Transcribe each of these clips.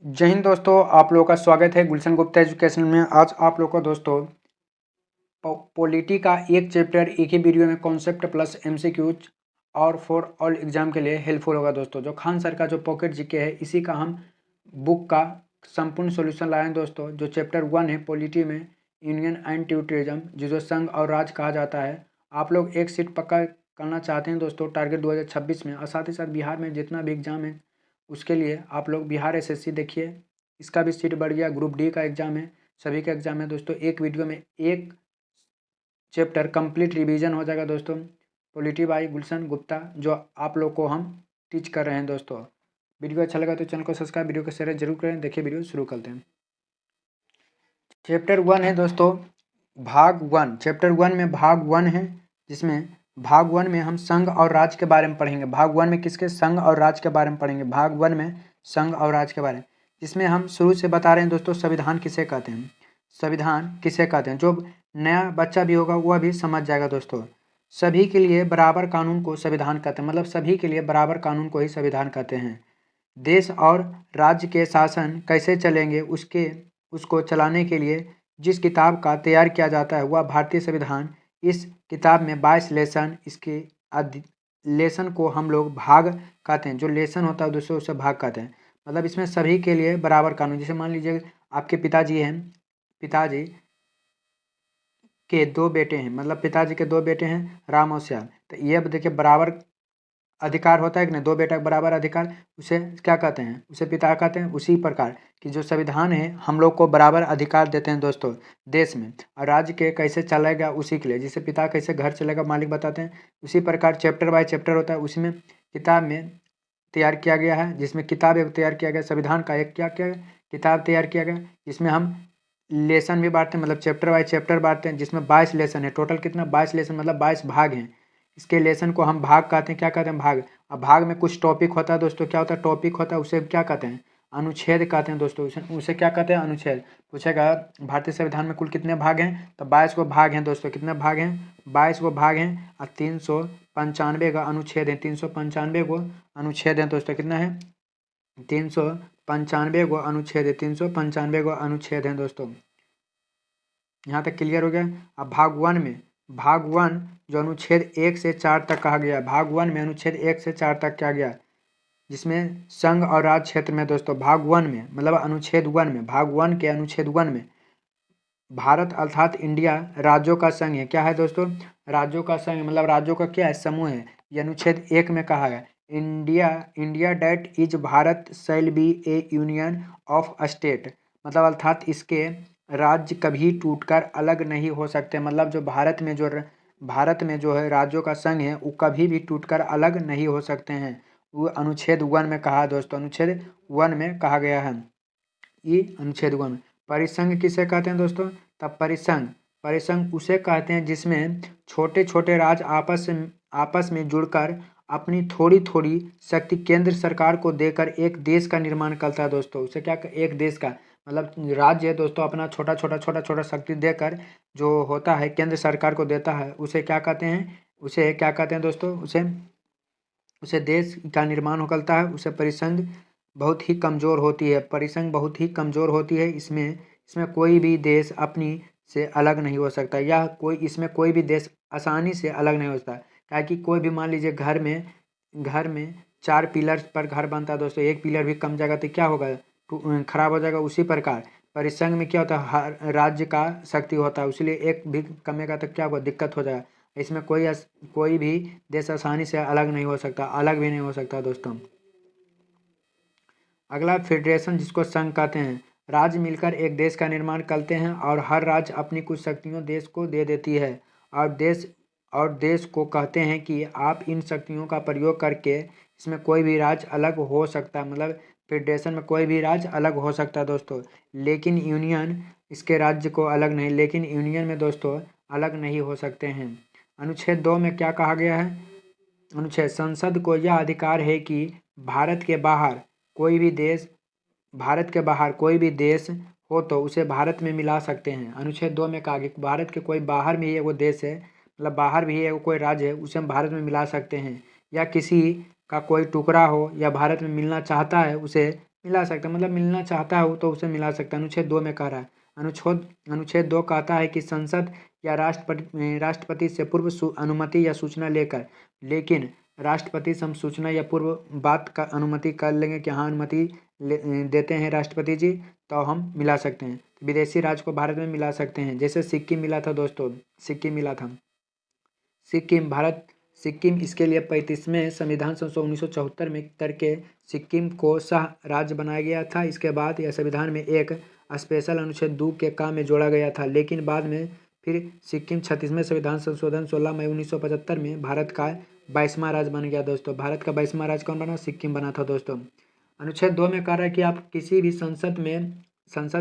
जय हिंद दोस्तों, आप लोगों का स्वागत है गुलशन गुप्ता एजुकेशन में। आज आप लोगों को दोस्तों पॉलिटी का एक चैप्टर एक ही वीडियो में कॉन्सेप्ट प्लस एमसीक्यूज और फॉर ऑल एग्जाम के लिए हेल्पफुल होगा दोस्तों। जो खान सर का जो पॉकेट जीके है, इसी का हम बुक का संपूर्ण सॉल्यूशन लाए हैं दोस्तों। जो चैप्टर 1 है पॉलिटी में यूनियन एंड टेरिटोरिज्म, जिसे संघ और राज कहा जाता है। आप लोग एक सीट पक्का करना चाहते हैं दोस्तों टारगेट 2026 में, और साथ ही साथ बिहार में जितना भी एग्जाम है उसके लिए आप लोग बिहार एसएससी देखिए, इसका भी सीट बढ़ गया। ग्रुप डी का एग्जाम है, सभी का एग्जाम है दोस्तों। एक वीडियो में एक चैप्टर कंप्लीट रिवीजन हो जाएगा दोस्तों। पॉलिटी बाई गुलशन गुप्ता जो आप लोग को हम टीच कर रहे हैं दोस्तों। वीडियो अच्छा लगा तो चैनल को सब्सक्राइब, वीडियो को शेयर जरूर करें। देखिए वीडियो शुरू करते हैं। चैप्टर 1 है दोस्तों भाग 1। चैप्टर 1 में भाग 1 है, जिसमें भाग 1 में हम संघ और राज्य के बारे में पढ़ेंगे। भाग 1 में किसके? संघ और राज्य के बारे में पढ़ेंगे। भाग 1 में संघ और राज्य के बारे में, जिसमें हम शुरू से बता रहे हैं दोस्तों संविधान किसे कहते हैं। संविधान किसे कहते हैं, जो नया बच्चा भी होगा वह भी समझ जाएगा दोस्तों। सभी के लिए बराबर कानून को संविधान कहते हैं, मतलब सभी के लिए बराबर कानून को ही संविधान कहते हैं। देश और राज्य के शासन कैसे चलेंगे उसको चलाने के लिए जिस किताब का तैयार किया जाता है वह भारतीय संविधान। इस किताब में 22 लेसन, इसके लेसन को हम लोग भाग कहते हैं। जो लेसन होता है दूसरे उसे भाग कहते हैं। मतलब इसमें सभी के लिए बराबर कानून। जैसे मान लीजिए आपके पिताजी हैं, पिताजी के दो बेटे हैं, मतलब पिताजी के दो बेटे हैं राम और श्याम, तो ये अब देखिए बराबर अधिकार होता है कि नहीं, दो बेटा का बराबर अधिकार, उसे क्या कहते हैं? उसे पिता कहते हैं। उसी प्रकार कि जो संविधान है हम लोग को बराबर अधिकार देते हैं दोस्तों देश में, और राज्य के कैसे चलेगा उसी के लिए। जिसे पिता कैसे घर चलेगा मालिक बताते हैं, उसी प्रकार चैप्टर बाय चैप्टर होता है। उसी में किताब में तैयार किया गया है, जिसमें किताब एक तैयार किया गया, संविधान का एक क्या किया गया, किताब तैयार किया गया, जिसमें हम लेसन भी बांटते हैं, मतलब चैप्टर बाय चैप्टर बांटते हैं, जिसमें 22 लेसन है। टोटल कितना? 22 लेसन, मतलब 22 भाग हैं। इसके लेसन को हम भाग कहते हैं। क्या कहते हैं? भाग। अब भाग में कुछ टॉपिक होता है दोस्तों। क्या होता है? टॉपिक होता है, उसे क्या कहते हैं? अनुच्छेद कहते हैं दोस्तों। उसे क्या कहते हैं? अनुच्छेद। पूछेगा भारतीय संविधान में कुल कितने भाग हैं, तो 22 को भाग हैं दोस्तों। कितने भाग हैं? 22 को भाग हैं, और 395 का अनुच्छेद है। 395 को अनुच्छेद है दोस्तों। कितना है? 395 को अनुच्छेद है। 395 को अनुच्छेद है दोस्तों। यहाँ तक क्लियर हो गया। अब भाग 1 में, भाग 1 जो अनुच्छेद 1 से 4 तक कहा गया, भाग 1 में अनुच्छेद 1 से 4 तक किया गया, जिसमें संघ और राज्य क्षेत्र में दोस्तों भाग 1 में, मतलब अनुच्छेद 1 में, भाग 1 के अनुच्छेद 1 में भारत अर्थात इंडिया राज्यों का संघ है। क्या है दोस्तों? राज्यों का संघ, मतलब राज्यों का क्या है? समूह है। ये अनुच्छेद 1 में कहा है India that is Bharat shall be A union of state, मतलब अर्थात इसके राज्य कभी टूटकर अलग नहीं हो सकते। मतलब जो भारत में जो है राज्यों का संघ है वो कभी भी टूटकर अलग नहीं हो सकते हैं। वो अनुच्छेद 1 में कहा दोस्तों, अनुच्छेद 1 में कहा गया है। ये अनुच्छेद 1 में। परिसंघ किसे कहते हैं दोस्तों? तब परिसंघ उसे कहते हैं जिसमें छोटे छोटे राज्य आपस में जुड़कर अपनी थोड़ी थोड़ी शक्ति केंद्र सरकार को देकर एक देश का निर्माण करता है दोस्तों। उसे क्या? एक देश का मतलब राज्य है दोस्तों, अपना छोटा छोटा शक्ति देकर जो होता है केंद्र सरकार को देता है, उसे क्या कहते हैं? उसे क्या कहते हैं दोस्तों? उसे देश का निर्माण करता है। उसे परिसंघ बहुत ही कमज़ोर होती है। परिसंघ बहुत ही कमज़ोर होती है। इसमें कोई भी देश अपनी से अलग नहीं हो सकता, या इसमें कोई भी देश आसानी से अलग नहीं हो सकता। क्या कि कोई भी मान लीजिए घर में 4 पिलर पर घर बनता है दोस्तों, एक पिलर भी कम जाएगा तो क्या होगा? खराब हो जाएगा। उसी प्रकार परिसंघ में क्या होता है? हर राज्य का शक्ति होता है, इसलिए एक भी कमेगा तो क्या होगा? दिक्कत हो जाएगा। इसमें कोई भी देश आसानी से अलग नहीं हो सकता, अलग भी नहीं हो सकता दोस्तों। अगला फेडरेशन, जिसको संघ कहते हैं। राज्य मिलकर एक देश का निर्माण करते हैं और हर राज्य अपनी कुछ शक्तियों देश को दे देती है, और देश को कहते हैं कि आप इन शक्तियों का प्रयोग करके इसमें कोई भी राज्य अलग हो सकता है। मतलब फेडरेशन में कोई भी राज्य अलग हो सकता है दोस्तों, लेकिन यूनियन इसके राज्य को अलग नहीं, लेकिन यूनियन में दोस्तों अलग नहीं हो सकते हैं। अनुच्छेद 2 में क्या कहा गया है? अनुच्छेद, संसद को यह अधिकार है कि भारत के बाहर कोई भी देश भारत के बाहर कोई भी देश हो तो उसे भारत में मिला सकते हैं। अनुच्छेद 2 में कहा कि भारत के कोई बाहर में ही वो देश है, मतलब बाहर भी है वो कोई राज्य है, उसे हम भारत में मिला सकते हैं। या किसी का कोई टुकड़ा हो या भारत में मिलना चाहता है, उसे मिला सकता है, मतलब मिलना चाहता है तो उसे मिला सकता है। अनुच्छेद 2 में कह रहा है, अनुच्छेद 2 कहता है कि संसद या राष्ट्रपति से पूर्व अनुमति या सूचना लेकर, लेकिन राष्ट्रपति से हम सूचना या पूर्व बात का अनुमति कर लेंगे कि हाँ अनुमति देते हैं राष्ट्रपति जी, तो हम मिला सकते हैं। विदेशी राज्य को भारत में मिला सकते हैं, जैसे सिक्किम मिला था दोस्तों, सिक्किम मिला था। सिक्किम इसके लिए 35वें संविधान संशोधन 1974 में करके सिक्किम को सह राज्य बनाया गया था। इसके बाद यह संविधान में एक स्पेशल अनुच्छेद 2 के काम में जोड़ा गया था, लेकिन बाद में फिर सिक्किम 36वें संविधान संशोधन 16 मई 1975 में भारत का 22वां राज्य बन गया दोस्तों। भारत का 22वां राज्य कौन बना? सिक्किम बना था दोस्तों। अनुच्छेद 2 में कह रहा है कि आप किसी भी संसद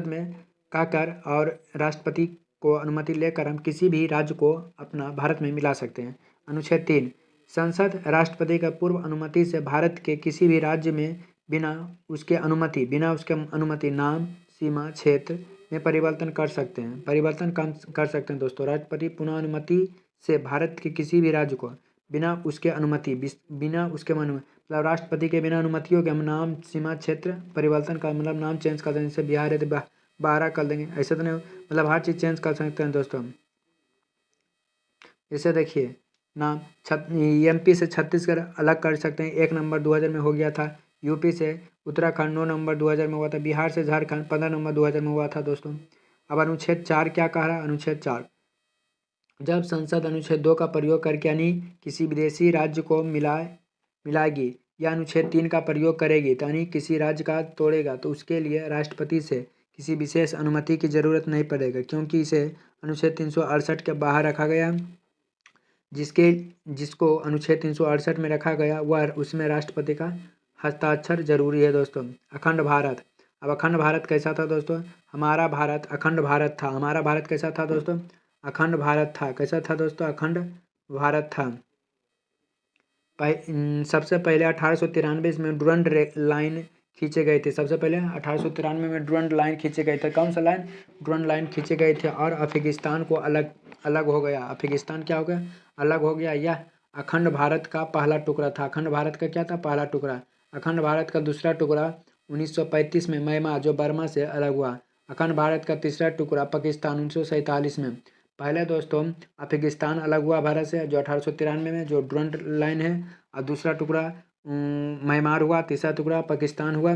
में कहकर और राष्ट्रपति को अनुमति लेकर हम किसी भी राज्य को अपना भारत में मिला सकते हैं। अनुच्छेद 3, संसद राष्ट्रपति का पूर्व अनुमति से भारत के किसी भी राज्य में बिना उसके अनुमति नाम, सीमा, क्षेत्र में परिवर्तन कर सकते हैं दोस्तों। राष्ट्रपति पुनः अनुमति से भारत के किसी भी राज्य को बिना उसके मतलब राष्ट्रपति के बिना अनुमतियों के हम नाम, सीमा, क्षेत्र परिवर्तन का मतलब नाम चेंज कर देंगे। जैसे बिहार है तो बारह कर देंगे, ऐसे तो नहीं, मतलब हर चीज़ चेंज कर सकते हैं दोस्तों। जैसे देखिए नाम एमपी से छत्तीसगढ़ अलग कर सकते हैं, 1 नवंबर 2000 में हो गया था। यूपी से उत्तराखंड 9 नवंबर 2000 में हुआ था। बिहार से झारखंड 15 नवंबर 2000 में हुआ था दोस्तों। अब अनुच्छेद 4 क्या कह रहा है? अनुच्छेद 4, जब संसद अनुच्छेद 2 का प्रयोग करके यानी किसी विदेशी राज्य को मिलाएगी या अनुच्छेद 3 का प्रयोग करेगी तो यानी किसी राज्य का तोड़ेगा, तो उसके लिए राष्ट्रपति से किसी विशेष अनुमति की जरूरत नहीं पड़ेगा, क्योंकि इसे अनुच्छेद 368 के बाहर रखा गया। जिसको अनुच्छेद 368 में रखा गया वह उसमें राष्ट्रपति का हस्ताक्षर जरूरी है दोस्तों। अखंड भारत, अब अखंड भारत कैसा था दोस्तों? हमारा भारत अखंड भारत था। हमारा भारत कैसा था दोस्तों? अखंड भारत था। कैसा था दोस्तों? अखंड भारत था। सबसे पहले 1893 में डुरंड लाइन खींचे गए थे। सबसे पहले 1893 में डुरंड लाइन खींचे गए थे। कौन सा लाइन? डुरंड लाइन खींचे गए थे और अफगानिस्तान को अलग हो गया। अफगानिस्तान क्या हो गया? अलग हो गया। यह अखंड भारत का पहला टुकड़ा था। अखंड भारत का क्या था? पहला टुकड़ा। अखंड भारत का दूसरा टुकड़ा 1935 में म्यांमार जो बर्मा से अलग हुआ। अखंड भारत का तीसरा टुकड़ा पाकिस्तान 1947 में। पहले दोस्तों अफगानिस्तान अलग हुआ भारत से जो 1893 में, जो डुरंड लाइन है, और दूसरा टुकड़ा म्यांमार हुआ, तीसरा टुकड़ा पाकिस्तान हुआ।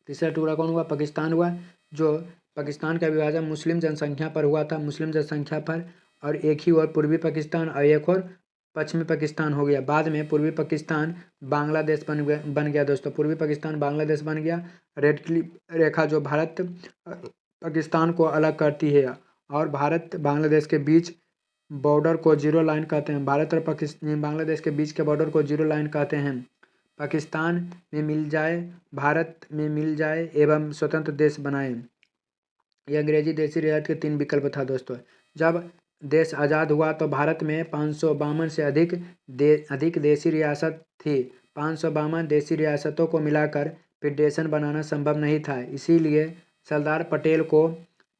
तीसरा टुकड़ा कौन हुआ? पाकिस्तान हुआ। जो पाकिस्तान का विभाजन मुस्लिम जनसंख्या पर हुआ था, मुस्लिम जनसंख्या पर, और एक ही और पूर्वी पाकिस्तान और एक और पश्चिमी पाकिस्तान हो गया। बाद में पूर्वी पाकिस्तान बांग्लादेश बन गया दोस्तों। पूर्वी पाकिस्तान बांग्लादेश बन गया। रेड क्लिफ रेखा जो भारत पाकिस्तान को अलग करती है और भारत बांग्लादेश के बीच बॉर्डर को जीरो लाइन कहते हैं। भारत और बांग्लादेश के बीच के बॉर्डर को जीरो लाइन कहते हैं। पाकिस्तान में मिल जाए, भारत में मिल जाए एवं स्वतंत्र देश बनाए। यह अंग्रेजी देशी रियासत के 3 विकल्प था दोस्तों। जब देश आज़ाद हुआ तो भारत में 552 से अधिक देशी रियासत थी। 552 देशी रियासतों को मिलाकर फेडरेशन बनाना संभव नहीं था। इसीलिए सरदार पटेल को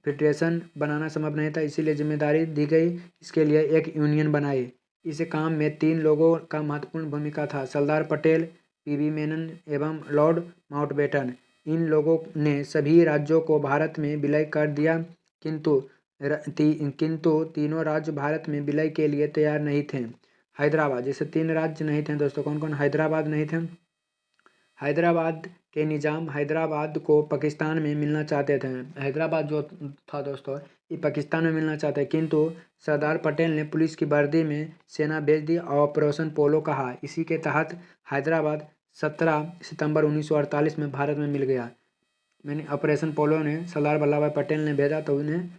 फेडरेशन बनाना संभव नहीं था, इसीलिए जिम्मेदारी दी गई इसके लिए एक यूनियन बनाई। इस काम में 3 लोगों का महत्वपूर्ण भूमिका था, सरदार पटेल, पीवी मेनन एवं लॉर्ड माउंटबेटन। इन लोगों ने सभी राज्यों को भारत में विलय कर दिया, किंतु तीनों राज्य भारत में विलय के लिए तैयार नहीं थे। हैदराबाद, जैसे 3 राज्य नहीं थे दोस्तों, कौन कौन? हैदराबाद नहीं थे। हैदराबाद के निज़ाम हैदराबाद को पाकिस्तान में मिलना चाहते थे। हैदराबाद जो था दोस्तों ये पाकिस्तान में मिलना चाहते, किंतु सरदार पटेल ने पुलिस की वर्दी में सेना भेज दी और ऑपरेशन पोलो कहा। इसी के तहत हैदराबाद 17 सितंबर 1948 में भारत में मिल गया। मैंने ऑपरेशन पोलो ने सरदार वल्लभ भाई पटेल ने भेजा तो उन्हें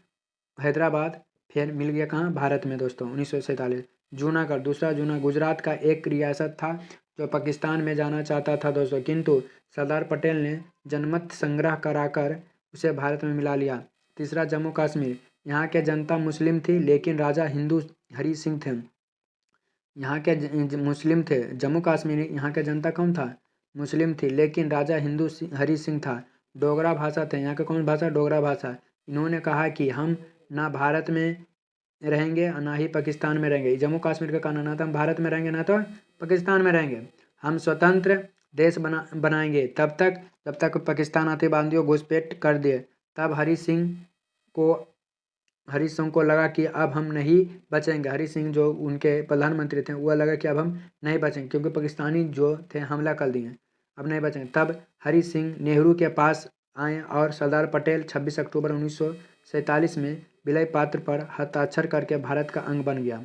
हैदराबाद फिर मिल गया कहाँ? भारत में दोस्तों 1947। जूनागढ़, दूसरा जूना गुजरात का एक रियासत था जो पाकिस्तान में जाना चाहता था दोस्तों, किंतु सरदार पटेल ने जनमत संग्रह कराकर उसे भारत में मिला लिया। तीसरा जम्मू कश्मीर, यहाँ के जनता मुस्लिम थी लेकिन राजा हिंदू हरि सिंह थे। यहाँ के मुस्लिम थे जम्मू कश्मीर, यहाँ के जनता कौन था? मुस्लिम थी, लेकिन राजा हिंदू हरि सिंह था। डोगरा भाषा थे, यहाँ के कौन भाषा? डोगरा भाषा। इन्होंने कहा कि हम ना भारत में रहेंगे और ना ही पाकिस्तान में रहेंगे। जम्मू कश्मीर का कहना ना था हम भारत में रहेंगे ना तो पाकिस्तान में रहेंगे, हम स्वतंत्र देश बनाएंगे तब तक जब तक पाकिस्तान आतंकवादियों घुसपैठ कर दिए। तब हरी सिंह को लगा कि अब हम नहीं बचेंगे। हरी सिंह जो उनके प्रधानमंत्री थे, वह लगा कि अब हम नहीं बचेंगे क्योंकि पाकिस्तानी जो थे हमला कर दिए, अब नहीं बचेंगे। तब हरी सिंह नेहरू के पास आए और सरदार पटेल 26 अक्टूबर 1947 में विलय पत्र पर हस्ताक्षर करके भारत का अंग बन गया।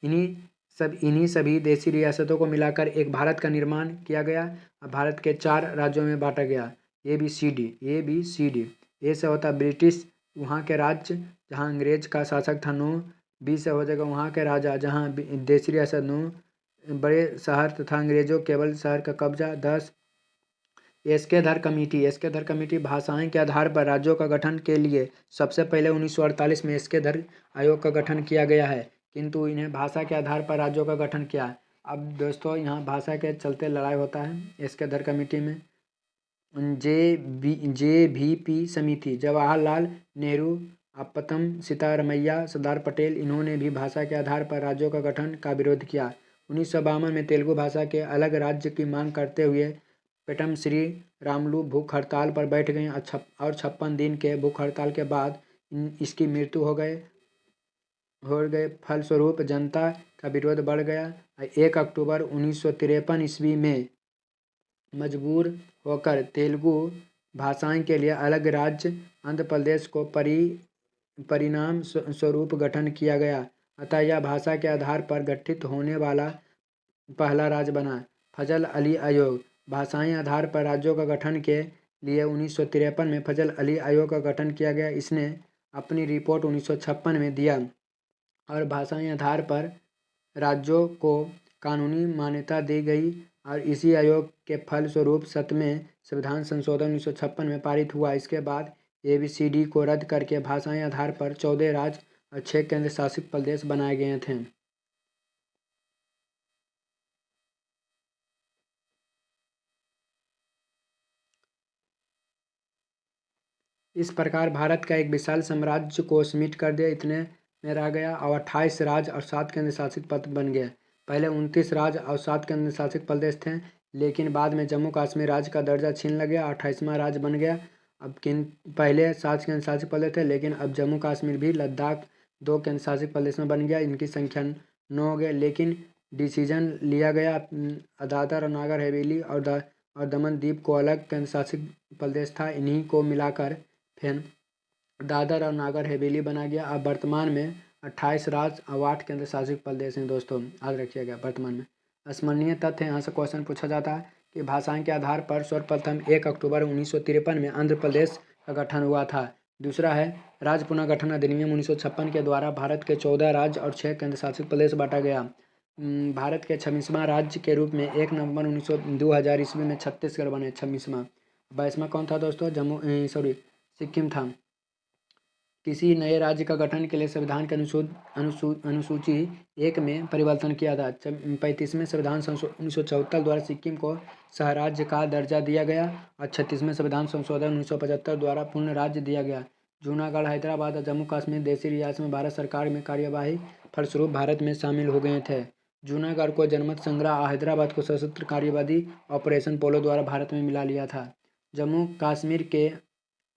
इन्हीं सभी देशी रियासतों को मिलाकर एक भारत का निर्माण किया गया। अब भारत के 4 राज्यों में बांटा गया, ABCD। ए से होता ब्रिटिश, वहाँ के राज्य जहाँ अंग्रेज का शासक था 9। बी से हो जाएगा वहाँ के राजा जहाँ देशी रियासत 9, बड़े शहर तथा अंग्रेजों केवल शहर का कब्जा 10। एस्केधर कमेटी भाषाएं के आधार पर राज्यों का गठन के लिए सबसे पहले 1948 में एस्केधर आयोग का गठन किया गया है, किंतु इन्हें भाषा के आधार पर राज्यों का गठन किया है। अब दोस्तों यहाँ भाषा के चलते लड़ाई होता है एस्केधर कमेटी में। JVP समिति, जवाहरलाल नेहरू, अपतम सीतारमैया, सरदार पटेल, इन्होंने भी भाषा के आधार पर राज्यों का गठन का विरोध किया। 1952 में तेलुगु भाषा के अलग राज्य की मांग करते हुए पेटम श्री रामलू भूख हड़ताल पर बैठ गए और 56 दिन के भूख हड़ताल के बाद इसकी मृत्यु हो गए। फलस्वरूप जनता का विरोध बढ़ गया। 1 अक्टूबर 1953 ईस्वी में मजबूर होकर तेलुगु भाषाएं के लिए अलग राज्य आंध्र प्रदेश को परिणाम स्वरूप गठन किया गया। अतः यह भाषा के आधार पर गठित होने वाला पहला राज्य बना। फजल अली आयोग, भाषाई आधार पर राज्यों का गठन के लिए 1953 में फजल अली आयोग का गठन किया गया। इसने अपनी रिपोर्ट 1956 में दिया और भाषाई आधार पर राज्यों को कानूनी मान्यता दी गई और इसी आयोग के फलस्वरूप 7वें संविधान संशोधन 1956 में पारित हुआ। इसके बाद ABCD को रद्द करके भाषाई आधार पर 14 राज्य और 6 केंद्र शासित प्रदेश बनाए गए थे। इस प्रकार भारत का एक विशाल साम्राज्य को समेट कर दिया, इतने में रह गया और 28 राज्य और 7 केंद्र शासित प्रदेश बन गए। पहले 29 राज्य और 7 केंद्र शासित प्रदेश थे, लेकिन बाद में जम्मू कश्मीर राज्य का दर्जा छीन लिया, 28वां राज्य बन गया। अब पहले 7 केंद्र शासित प्रदेश थे, लेकिन अब जम्मू कश्मीर भी लद्दाख 2 केंद्र शासित प्रदेश में बन गया। इनकी संख्या 9 हो गई, लेकिन डिसीजन लिया गया दादरा और नागर हवेली और दमन दीव को अलग केंद्र शासित प्रदेश था, इन्हीं को मिलाकर फिर दादर और नागर हवेली बना गया। अब वर्तमान में 28 राज्य और 8 केंद्र शासित प्रदेश हैं दोस्तों, याद रखिएगा। वर्तमान में स्मरणीय तथ्य यहाँ से क्वेश्चन पूछा जाता है कि भाषाएं के आधार पर सर्वप्रथम 1 अक्टूबर 1953 में आंध्र प्रदेश का गठन हुआ था। दूसरा है राज्य पुनर्गठन अधिनियम 1956 के द्वारा भारत के 14 राज्य और 6 केंद्र शासित प्रदेश बांटा गया। भारत के 26वां राज्य के रूप में 1 नवंबर 2000 ईस्वी में छत्तीसगढ़ बने 26वां। 22वां कौन था दोस्तों? सिक्किम था। किसी नए राज्य का गठन के लिए संविधान के अनुसूची 1 में परिवर्तन किया था। 35वें संविधान संशोधन 1974 द्वारा सिक्किम को सहराज्य का दर्जा दिया गया और 36वें संविधान संशोधन 1975 द्वारा पूर्ण राज्य दिया गया। जूनागढ़, हैदराबाद और जम्मू कश्मीर देशी रियासत में भारत सरकार में कार्यवाही फलस्वरूप भारत में शामिल हो गए थे। जूनागढ़ को जनमत संग्रह और हैदराबाद को सशस्त्र कार्यवादी ऑपरेशन पोलो द्वारा भारत में मिला लिया था। जम्मू कश्मीर के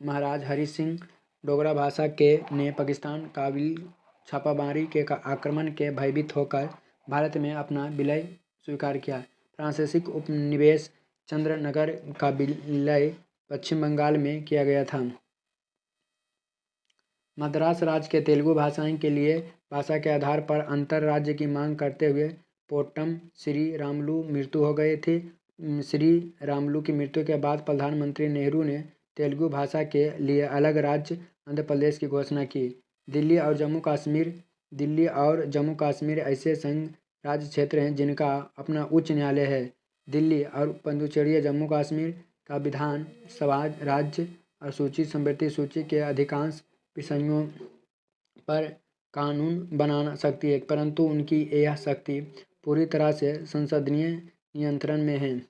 महाराज हरि सिंह डोगरा भाषा के ने पाकिस्तान काबिल छापामारी के आक्रमण के भयभीत होकर भारत में अपना विलय स्वीकार किया। फ्रांसीसी उपनिवेश चंद्रनगर का विलय पश्चिम बंगाल में किया गया था। मद्रास राज्य के तेलुगु भाषाएं के लिए भाषा के आधार पर अंतर राज्य की मांग करते हुए पोट्टम श्री रामलू मृत्यु हो गए थे। श्री रामलू की मृत्यु के बाद प्रधानमंत्री नेहरू ने तेलुगु भाषा के लिए अलग राज्य आंध्र प्रदेश की घोषणा की। दिल्ली और जम्मू कश्मीर ऐसे संघ राज्य क्षेत्र हैं जिनका अपना उच्च न्यायालय है। दिल्ली और पुडुचेरी जम्मू कश्मीर का विधान सभा राज्य और समवर्ती सूची के अधिकांश विषयों पर कानून बना सकती है, परंतु उनकी यह शक्ति पूरी तरह से संसदीय नियंत्रण में है।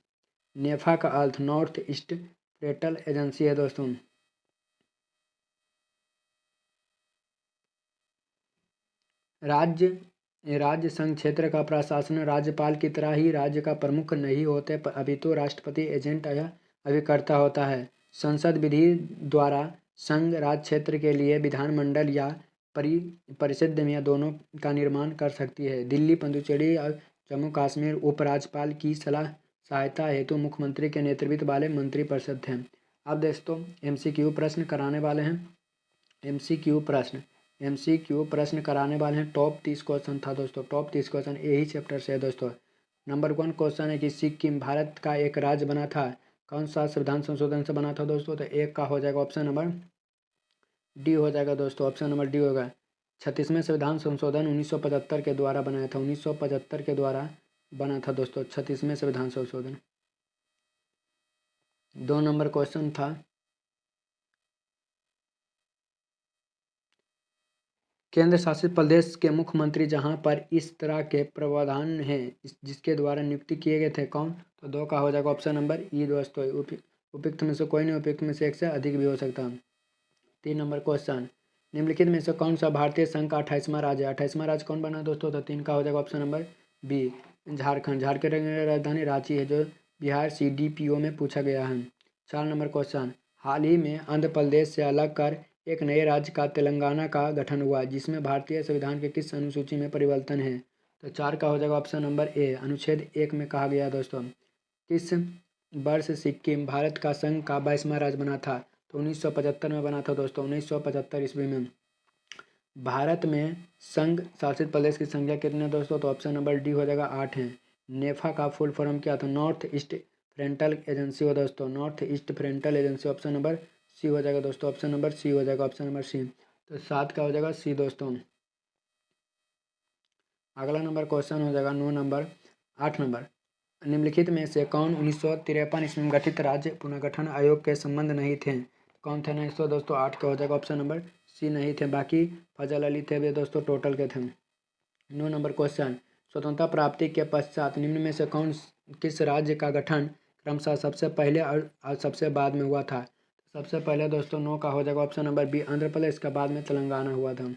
नेफा का अर्थ नॉर्थ ईस्ट फेडरल एजेंसी है दोस्तों। राज्य राज्य संघ क्षेत्र का प्रशासन राज्यपाल की तरह ही राज्य का प्रमुख नहीं होते, अपितु राष्ट्रपति एजेंट या अभिकर्ता होता है। संसद विधि द्वारा संघ राज्य क्षेत्र के लिए विधानमंडल या परिषद में दोनों का निर्माण कर सकती है। दिल्ली, पुडुचेरी और जम्मू कश्मीर उपराज्यपाल की सहायता हेतु मुख्यमंत्री के नेतृत्व वाले मंत्रिपरिषद थे। अब दोस्तों MCQ प्रश्न कराने वाले हैं। MCQ प्रश्न कराने वाले हैं। टॉप 30 क्वेश्चन था दोस्तों, टॉप 30 क्वेश्चन यही चैप्टर से है दोस्तों। नंबर 1 क्वेश्चन है कि सिक्किम भारत का एक राज्य बना था, कौन सा संविधान संशोधन से बना था दोस्तों? तो एक का हो जाएगा ऑप्शन नंबर डी हो जाएगा दोस्तों, ऑप्शन नंबर डी होगा। 36वें संविधान संशोधन 1975 के द्वारा बनाया था, 1975 के द्वारा बना था दोस्तों 36वें संविधान संशोधन। 2 नंबर क्वेश्चन था केंद्र शासित प्रदेश के मुख्यमंत्री जहां पर इस तरह के प्रावधान हैं जिसके द्वारा नियुक्ति किए गए थे, कौन? तो 2 का हो जाएगा ऑप्शन नंबर ई दोस्तों। उपयुक्त में से कोई नहीं, उपयुक्त में से एक से अधिक भी हो सकता है। 3 नंबर क्वेश्चन, निम्नलिखित में से कौन सा भारतीय संघ का 28वां राज्य है? 28वां राज्य कौन बना दोस्तों? तो 3 का हो जाएगा option number B Jharkhand. Jharkhand की राजधानी रांची है, जो बिहार CDPO में पूछा गया है। 4 नंबर क्वेश्चन, हाल ही में आंध्र प्रदेश से अलग कर एक नए राज्य का तेलंगाना का गठन हुआ, जिसमें भारतीय संविधान के किस अनुसूची में परिवर्तन है? तो 4 का हो जाएगा ऑप्शन नंबर ए अनुच्छेद 1 में कहा गया दोस्तों। किस वर्ष सिक्किम भारत का संघ का 22वां राज्य बना था? तो 1975 में बना था दोस्तों, 1975 ईस्वी में। भारत में संघ शासित प्रदेश की संख्या कितने दोस्तों? तो ऑप्शन नंबर डी हो जाएगा 8 है। नेफा का फुल फॉर्म क्या था? नॉर्थ ईस्ट फ्रंटल एजेंसी हो दोस्तों, north east frontal agency. Option number C हो जाएगा दोस्तों, ऑप्शन नंबर सी हो जाएगा, ऑप्शन नंबर सी। तो 7 का हो जाएगा सी दोस्तों। अगला नंबर क्वेश्चन हो जाएगा 9 नंबर 8 नंबर, निम्नलिखित में से कौन 1953 ईस्वी में गठित राज्य पुनर्गठन आयोग के संबंध नहीं थे? कौन थे नहीं दोस्तों? 8 का हो जाएगा ऑप्शन नंबर सी नहीं थे, बाकी फजल अली थे वे दोस्तों, टोटल के थे। 9 नंबर क्वेश्चन, स्वतंत्रता प्राप्ति के पश्चात निम्न में से किस राज्य का गठन क्रमशः सबसे पहले और सबसे बाद में हुआ था? सबसे पहले दोस्तों 9 का हो जाएगा option number B Andhra Pradesh, का बाद में तेलंगाना हुआ था।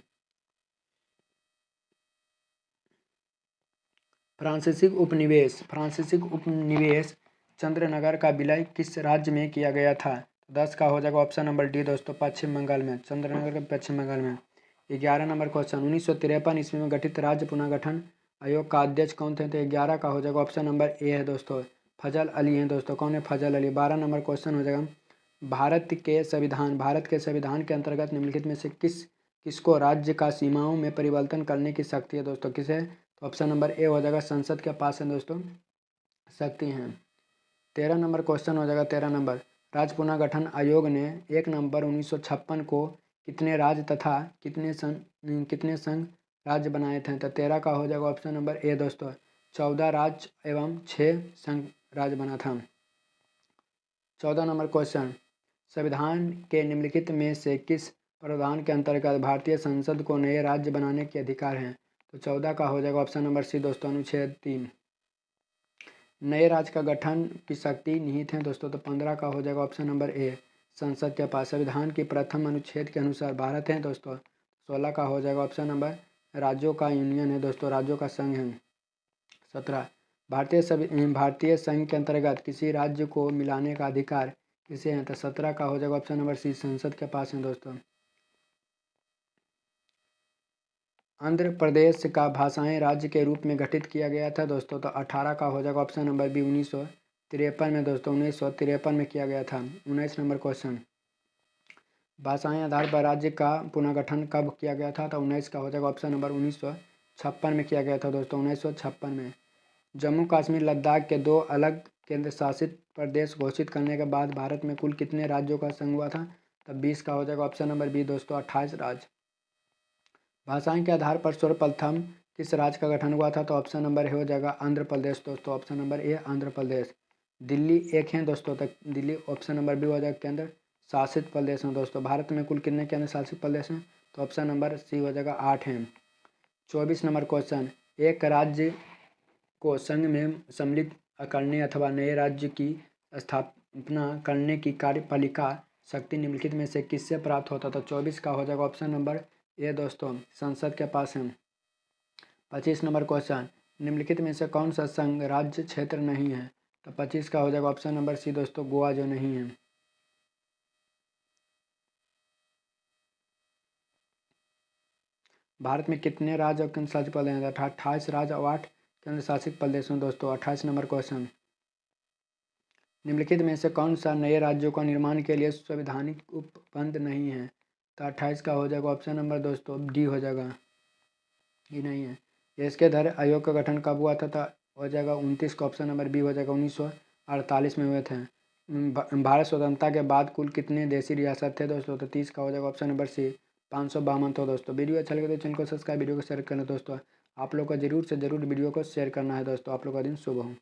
फ्रांसीसी उपनिवेश चंद्रनगर का विलय किस राज्य में किया गया था? 10 का हो जाएगा ऑप्शन नंबर डी दोस्तों, पश्चिम बंगाल में, चंद्रनगर के पश्चिम बंगाल में। 11 नंबर क्वेश्चन, 1953 ईस्वी में गठित राज्य पुनर्गठन आयोग का अध्यक्ष कौन थे? तो 11 का हो जाएगा ऑप्शन नंबर ए है दोस्तों, फजल अली हैं दोस्तों। कौन है? फजल अली। 12 नंबर क्वेश्चन हो जाएगा, भारत के संविधान के अंतर्गत निम्नलिखित में से किसको राज्य का सीमाओं में परिवर्तन करने की शक्ति है दोस्तों? किसे? तो ऑप्शन नंबर ए हो जाएगा, संसद के पास है दोस्तों शक्ति हैं। 13 नंबर क्वेश्चन हो जाएगा, 13 नंबर, राज्य पुनर्गठन आयोग ने 1 नवंबर 1956 को कितने राज्य तथा कितने संघ राज्य बनाए थे? तो 13 का हो जाएगा ऑप्शन नंबर ए दोस्तों, 14 राज्य एवं 6 संघ राज्य बना था। 14 नंबर क्वेश्चन, संविधान के निम्नलिखित में से किस प्रावधान के अंतर्गत भारतीय संसद को नए राज्य बनाने के अधिकार हैं? तो 14 का हो जाएगा ऑप्शन नंबर सी दोस्तों, अनुच्छेद 3। नए राज्य का गठन की शक्ति निहित है दोस्तों, तो 15 का हो जाएगा ऑप्शन नंबर ए संसद के पास। संविधान के प्रथम अनुच्छेद के अनुसार भारत है दोस्तों। 16 का हो जाएगा ऑप्शन नंबर राज्यों का यूनियन है दोस्तों, राज्यों का संघ है। 17 भारतीय संघ के अंतर्गत किसी राज्य को मिलाने का अधिकार किसे है? तो 17 का हो जाएगा ऑप्शन नंबर सी संसद के पास है दोस्तों। आंध्र प्रदेश का भाषाई राज्य के रूप में गठित किया गया था दोस्तों, तो 18 का हो जाएगा ऑप्शन नंबर बी 1953 में दोस्तों, 1953 में किया गया था। 19 नंबर क्वेश्चन, भाषाई आधार पर राज्य का पुनर्गठन कब किया गया था? तो 19 का हो जाएगा ऑप्शन नंबर 1956 में किया गया था दोस्तों, 1956 में। जम्मू कश्मीर लद्दाख के 2 अलग केंद्र शासित प्रदेश घोषित करने के बाद भारत में कुल कितने राज्यों का संघ हुआ था? तब 20 का हो जाएगा ऑप्शन नंबर बी दोस्तों, 28 राज्य। भाषाओं के आधार पर सर्वप्रथम किस राज्य का गठन हुआ था? तो ऑप्शन नंबर ए हो जाएगा आंध्र प्रदेश दोस्तों, option number A Andhra Pradesh. Delhi एक है दोस्तों, तक दिल्ली ऑप्शन नंबर बी हो जाएगा केंद्र शासित प्रदेश हैं दोस्तों। भारत में कुल कितने केंद्र शासित प्रदेश हैं? तो ऑप्शन नंबर सी हो जाएगा 8 हैं। 24 नंबर क्वेश्चन, एक राज्य को संघ में सम्मिलित करने अथवा नए राज्य की स्थापना करने की कार्यपालिका शक्ति निम्नलिखित में से किससे प्राप्त होता था? 24 का हो जाएगा ऑप्शन नंबर ये दोस्तों, संसद के पास है। 25 नंबर क्वेश्चन, निम्नलिखित में से कौन सा संघ राज्य क्षेत्र नहीं है? तो 25 का हो जाएगा ऑप्शन नंबर सी दोस्तों, गोवा जो नहीं है। भारत में कितने राज्य और केंद्र शासित प्रदेश हैं? 28 राज्य और 8 केंद्र शासित प्रदेश हैं दोस्तों। 28 नंबर क्वेश्चन, निम्नलिखित में से कौन सा नए राज्यों का निर्माण के लिए संवैधानिक उपबंध नहीं है? तो 28 का हो जाएगा ऑप्शन नंबर दोस्तों डी हो जाएगा, ये नहीं है। देश के धर आयोग का गठन कब हुआ था? तो हो जाएगा 29 का ऑप्शन नंबर बी हो जाएगा, 1948 में हुए थे। भारत स्वतंत्रता के बाद कुल कितने देशी रियासत थे दोस्तों? तो 30 का हो जाएगा ऑप्शन नंबर सी, 552 तो दोस्तों। वीडियो अच्छा लगे तो चैनल को सब्सक्राइब, वीडियो को शेयर करना दोस्तों। आप लोग को जरूर से जरूर वीडियो को शेयर करना है दोस्तों। आप लोग का दिन शुभ हो।